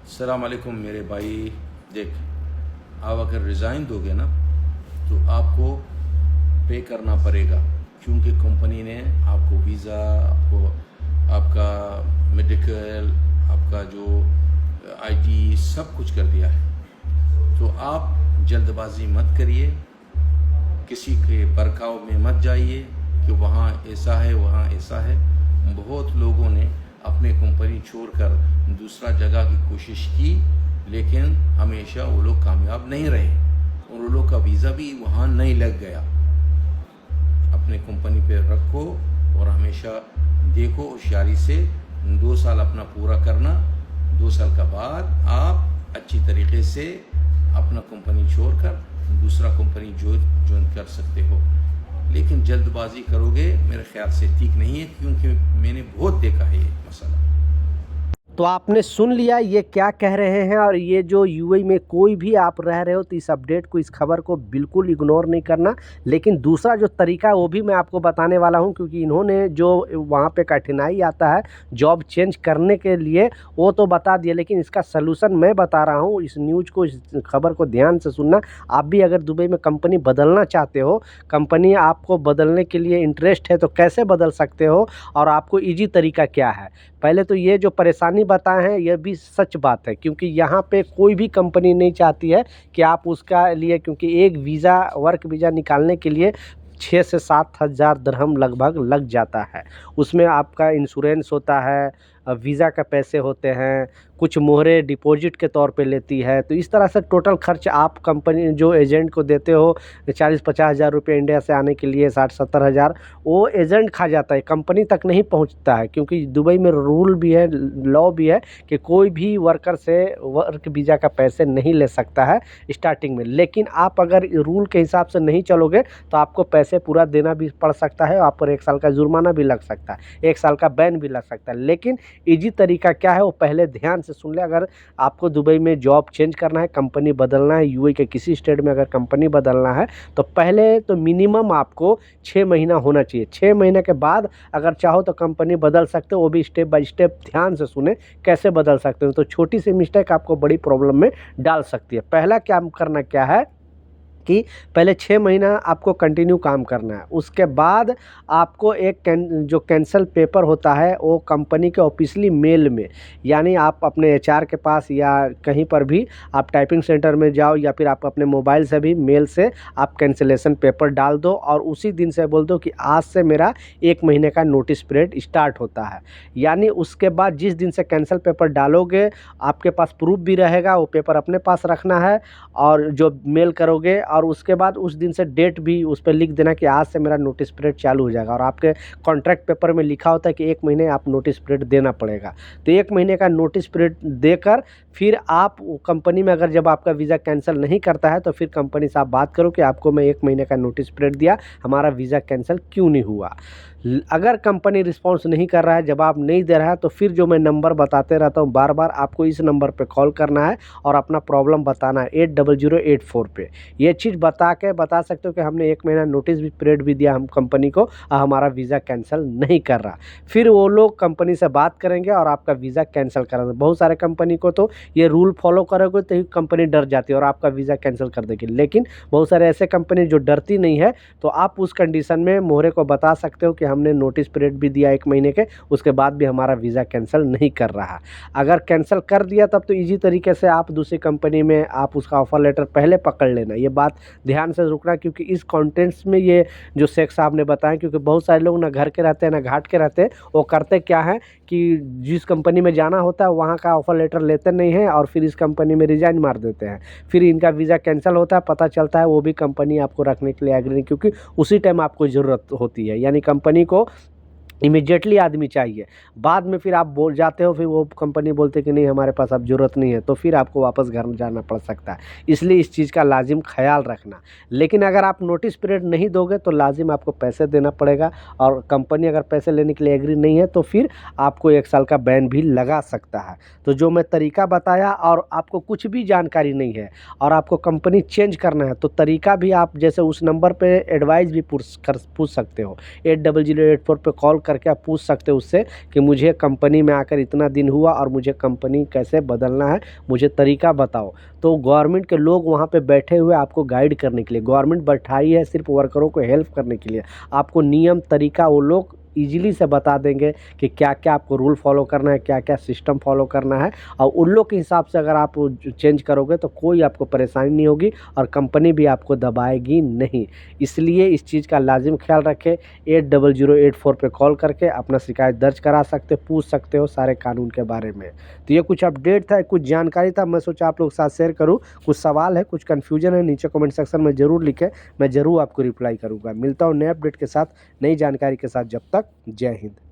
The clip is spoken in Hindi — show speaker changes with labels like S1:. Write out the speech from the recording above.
S1: अस्सलाम वालेकुम मेरे भाई। देख, आप अगर रिज़ाइन दोगे ना तो आपको पे करना पड़ेगा, क्योंकि कंपनी ने आपको वीज़ा, आपको आपका मेडिकल, आपका जो आईडी सब कुछ कर दिया है। तो आप जल्दबाजी मत करिए, किसी के बरकाव में मत जाइए कि वहाँ ऐसा है वहाँ ऐसा है। बहुत लोगों ने अपनी कंपनी छोड़कर दूसरा जगह की कोशिश की, लेकिन हमेशा वो लोग कामयाब नहीं रहे और वो लोग का वीज़ा भी वहाँ नहीं लग गया। अपने कंपनी पे रखो और हमेशा देखो होशियारी से 2 साल अपना पूरा करना। 2 साल का बाद आप अच्छी तरीके से अपना कंपनी छोड़कर दूसरा कंपनी ज्वाइन कर सकते हो। लेकिन जल्दबाजी करोगे मेरे ख्याल से ठीक नहीं है, क्योंकि मैंने बहुत देखा है ये मसला।
S2: तो आपने सुन लिया ये क्या कह रहे हैं। और ये जो यूएई में कोई भी आप रह रहे हो तो इस अपडेट को, इस खबर को बिल्कुल इग्नोर नहीं करना। लेकिन दूसरा जो तरीका वो भी मैं आपको बताने वाला हूँ, क्योंकि इन्होंने जो वहाँ पे कठिनाई आता है जॉब चेंज करने के लिए वो तो बता दिया, लेकिन इसका सलूशन मैं बता रहा हूँ। इस न्यूज़ को, इस खबर को ध्यान से सुनना। आप भी अगर दुबई में कंपनी बदलना चाहते हो, कंपनी आपको बदलने के लिए इंटरेस्ट है, तो कैसे बदल सकते हो और आपको ईजी तरीका क्या है। पहले तो ये जो परेशानी बताए हैं ये भी सच बात है, क्योंकि यहाँ पे कोई भी कंपनी नहीं चाहती है कि आप उसका लिए, क्योंकि एक वीज़ा, वर्क वीज़ा निकालने के लिए 6 से 7 हज़ार दिरहम लगभग लग जाता है। उसमें आपका इंश्योरेंस होता है, वीज़ा का पैसे होते हैं, कुछ मोहरे डिपॉजिट के तौर पे लेती है। तो इस तरह से टोटल खर्च आप कंपनी जो एजेंट को देते हो 40-50 हज़ार रुपये इंडिया से आने के लिए, 60-70 हज़ार वो एजेंट खा जाता है, कंपनी तक नहीं पहुंचता है। क्योंकि दुबई में रूल भी है, लॉ भी है कि कोई भी वर्कर से वर्क वीज़ा का पैसे नहीं ले सकता है स्टार्टिंग में। लेकिन आप अगर रूल के हिसाब से नहीं चलोगे तो आपको पैसे पूरा देना भी पड़ सकता है, आप पर 1 साल का जुर्माना भी लग सकता है, 1 साल का बैन भी लग सकता है। लेकिन ईजी तरीका क्या है वो पहले ध्यान से सुन ले। अगर आपको दुबई में जॉब चेंज करना है, कंपनी बदलना है, यूएई के किसी स्टेट में अगर कंपनी बदलना है, तो पहले तो मिनिमम आपको 6 महीना होना चाहिए। 6 महीने के बाद अगर चाहो तो कंपनी बदल सकते हो, वो भी स्टेप बाय स्टेप ध्यान से सुने कैसे बदल सकते हो। तो छोटी सी मिस्टेक आपको बड़ी प्रॉब्लम में डाल सकती है। पहला क्या करना क्या है कि पहले 6 महीना आपको कंटिन्यू काम करना है। उसके बाद आपको एक जो कैंसल पेपर होता है वो कंपनी के ऑफिशियली मेल में, यानी आप अपने एचआर के पास या कहीं पर भी आप टाइपिंग सेंटर में जाओ, या फिर आप अपने मोबाइल से भी मेल से आप कैंसिलेशन पेपर डाल दो और उसी दिन से बोल दो कि आज से मेरा 1 महीने का नोटिस पीरियड स्टार्ट होता है। यानी उसके बाद जिस दिन से कैंसल पेपर डालोगे आपके पास प्रूफ भी रहेगा, वो पेपर अपने पास रखना है और जो मेल करोगे, और उसके बाद उस दिन से डेट भी उस पर लिख देना कि आज से मेरा नोटिस पीरियड चालू हो जाएगा। और आपके कॉन्ट्रैक्ट पेपर में लिखा होता है कि 1 महीने आप नोटिस पीरियड देना पड़ेगा। तो 1 महीने का नोटिस पीरियड देकर फिर आप कंपनी में, अगर जब आपका वीज़ा कैंसिल नहीं करता है तो फिर कंपनी से आप बात करो कि आपको मैं 1 महीने का नोटिस पीरियड दिया, हमारा वीज़ा कैंसिल क्यों नहीं हुआ। अगर कंपनी रिस्पॉन्स नहीं कर रहा है, जवाब नहीं दे रहा है, तो फिर जो मैं नंबर बताते रहता हूँ बार बार, आपको इस नंबर पे कॉल करना है और अपना प्रॉब्लम बताना है 80084 पे। ये चीज़ बता सकते हो कि हमने 1 महीना नोटिस भी पीरियड भी दिया हम कंपनी को, हमारा वीज़ा कैंसिल नहीं कर रहा। फिर वो लोग कंपनी से बात करेंगे और आपका वीज़ा कैंसिल करेंगे। बहुत सारे कंपनी को तो ये रूल फॉलो करोगे तो ही कंपनी डर जाती है और आपका वीज़ा कैंसिल कर देगी। लेकिन बहुत सारे ऐसे कंपनी जो डरती नहीं है, तो आप उस कंडीशन में मोहरे को बता सकते हो कि हमने नोटिस पीरियड भी दिया 1 महीने के, उसके बाद भी हमारा वीज़ा कैंसिल नहीं कर रहा। अगर कैंसिल कर दिया तब तो ईजी तरीके से आप दूसरी कंपनी में आप उसका ऑफर लेटर पहले पकड़ लेना। ये बात ध्यान से रुकना, क्योंकि इस कॉन्टेंट्स में ये जो शेख साहब ने बताया, क्योंकि बहुत सारे लोग ना घर के रहते हैं ना घाट के रहते हैं, वो करते क्या है कि जिस कंपनी में जाना होता है वहाँ का ऑफर लेटर लेते नहीं हैं और फिर इस कंपनी में रिजाइन मार देते हैं। फिर इनका वीज़ा कैंसिल होता है, पता चलता है वो भी कंपनी आपको रखने के लिए एग्री नहीं, क्योंकि उसी टाइम आपको ज़रूरत होती है। यानी कंपनी को इमीडिएटली आदमी चाहिए, बाद में फिर आप बोल जाते हो, फिर वो कंपनी बोलते कि नहीं हमारे पास अब ज़रूरत नहीं है, तो फिर आपको वापस घर जाना पड़ सकता है। इसलिए इस चीज़ का लाजिम ख्याल रखना। लेकिन अगर आप नोटिस पीरियड नहीं दोगे तो लाजिम आपको पैसे देना पड़ेगा, और कंपनी अगर पैसे लेने के लिए एग्री नहीं है तो फिर आपको 1 साल का बैन भी लगा सकता है। तो जो मैं तरीका बताया, और आपको कुछ भी जानकारी नहीं है और आपको कंपनी चेंज करना है, तो तरीका भी आप जैसे उस नंबर पर एडवाइस भी पूछ सकते हो। 8084 पे कॉल करके आप पूछ सकते हो उससे कि मुझे कंपनी में आकर इतना दिन हुआ और मुझे कंपनी कैसे बदलना है, मुझे तरीका बताओ। तो गवर्नमेंट के लोग वहाँ पे बैठे हुए आपको गाइड करने के लिए, गवर्नमेंट बैठाई है सिर्फ वर्करों को हेल्प करने के लिए। आपको नियम तरीका वो लोग ईजिली से बता देंगे कि क्या क्या आपको रूल फॉलो करना है, क्या क्या सिस्टम फॉलो करना है, और उन लोग के हिसाब से अगर आप चेंज करोगे तो कोई आपको परेशानी नहीं होगी और कंपनी भी आपको दबाएगी नहीं। इसलिए इस चीज़ का लाजिम ख्याल रखें। 80084 पे कॉल करके अपना शिकायत दर्ज करा सकते हो, पूछ सकते हो सारे कानून के बारे में। तो ये कुछ अपडेट था, कुछ जानकारी था, मैं सोचा आप लोग के साथ शेयर करूँ। कुछ सवाल है, कुछ कन्फ्यूजन है, नीचे कमेंट सेक्शन में ज़रूर लिखें, मैं ज़रूर आपको रिप्लाई करूँगा। मिलता हूँ नए अपडेट के साथ, नई जानकारी के साथ। जब तक जय हिंद।